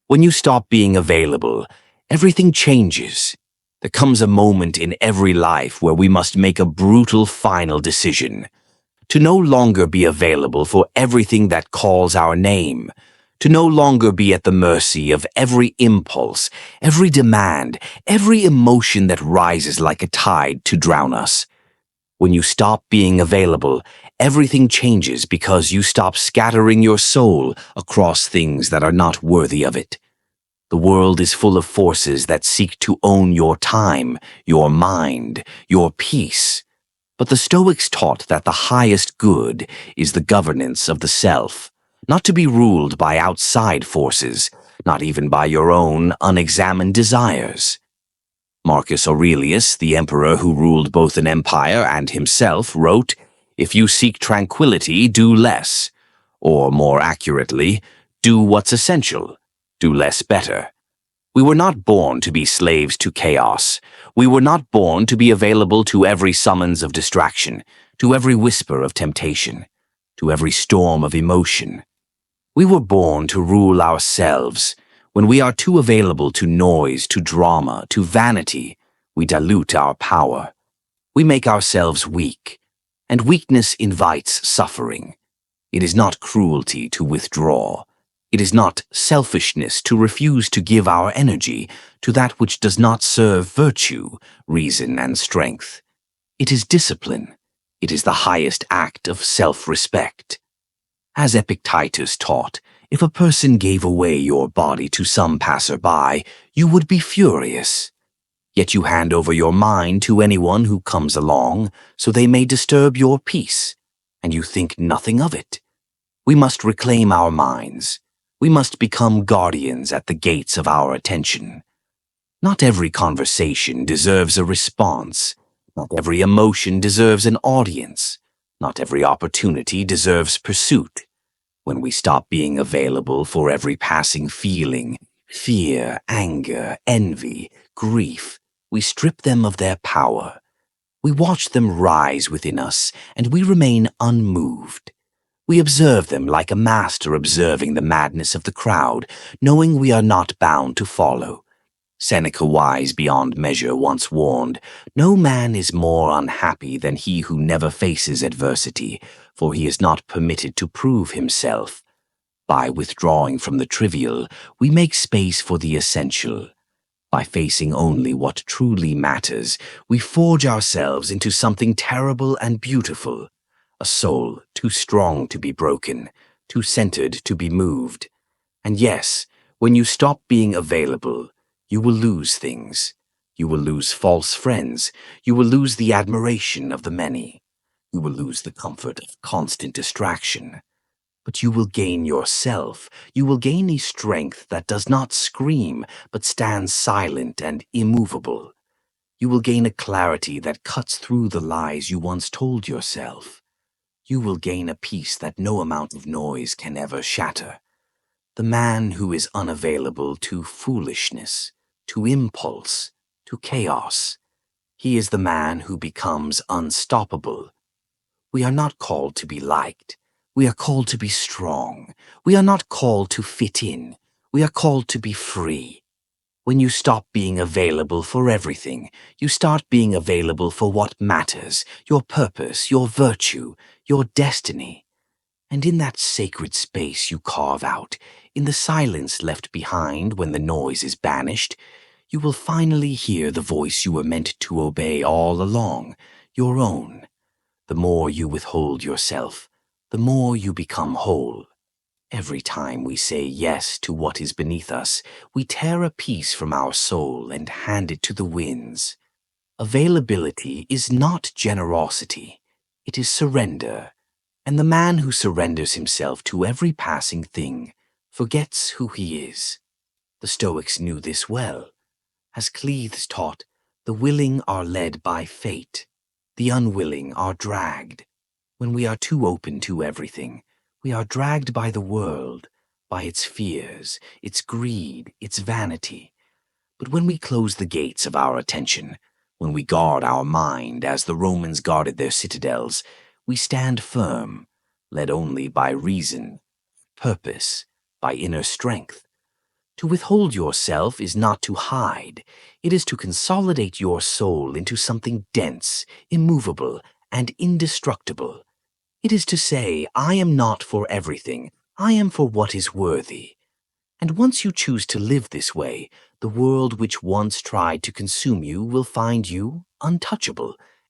When you stop being available, everything changes. There comes a moment in every life where we must make a brutal final decision. To no longer be available for everything that calls our name. To no longer be at the mercy of every impulse, every demand, every emotion that rises like a tide to drown us. When you stop being available, everything changes because you stop scattering your soul across things that are not worthy of it. The world is full of forces that seek to own your time, your mind, your peace. But the Stoics taught that the highest good is the governance of the self, not to be ruled by outside forces, not even by your own unexamined desires. Marcus Aurelius, the emperor who ruled both an empire and himself, wrote, "If you seek tranquility, do less. Or, more accurately, do what's essential. Do less better." We were not born to be slaves to chaos. We were not born to be available to every summons of distraction, to every whisper of temptation, to every storm of emotion. We were born to rule ourselves. When we are too available to noise, to drama, to vanity, we dilute our power. We make ourselves weak, and weakness invites suffering. It is not cruelty to withdraw. It is not selfishness to refuse to give our energy to that which does not serve virtue, reason, and strength. It is discipline. It is the highest act of self-respect. As Epictetus taught, if a person gave away your body to some passerby, you would be furious. Yet you hand over your mind to anyone who comes along, so they may disturb your peace, and you think nothing of it. We must reclaim our minds. We must become guardians at the gates of our attention. Not every conversation deserves a response. Not every emotion deserves an audience. Not every opportunity deserves pursuit. When we stop being available for every passing feeling, fear, anger, envy, grief, we strip them of their power. We watch them rise within us, and we remain unmoved. We observe them like a master observing the madness of the crowd, knowing we are not bound to follow. Seneca, wise beyond measure, once warned, "No man is more unhappy than he who never faces adversity, for he is not permitted to prove himself." By withdrawing from the trivial, we make space for the essential. By facing only what truly matters, we forge ourselves into something terrible and beautiful, a soul too strong to be broken, too centered to be moved. And yes, when you stop being available, you will lose things. You will lose false friends. You will lose the admiration of the many. You will lose the comfort of constant distraction. But you will gain yourself. You will gain a strength that does not scream, but stands silent and immovable. You will gain a clarity that cuts through the lies you once told yourself. You will gain a peace that no amount of noise can ever shatter. The man who is unavailable to foolishness, to impulse, to chaos, he is the man who becomes unstoppable. We are not called to be liked. We are called to be strong. We are not called to fit in. We are called to be free. When you stop being available for everything, you start being available for what matters, your purpose, your virtue, your destiny. And in that sacred space you carve out, in the silence left behind when the noise is banished, you will finally hear the voice you were meant to obey all along, your own. The more you withhold yourself, the more you become whole. Every time we say yes to what is beneath us, we tear a piece from our soul and hand it to the winds. Availability is not generosity, it is surrender. And the man who surrenders himself to every passing thing forgets who he is. The Stoics knew this well. As Cleves taught, the willing are led by fate. The unwilling are dragged. When we are too open to everything, we are dragged by the world, by its fears, its greed, its vanity. But when we close the gates of our attention, when we guard our mind as the Romans guarded their citadels, we stand firm, led only by reason, purpose, by inner strength. To withhold yourself is not to hide. It is to consolidate your soul into something dense, immovable, and indestructible. It is to say, I am not for everything. I am for what is worthy. And once you choose to live this way, the world which once tried to consume you will find you untouchable.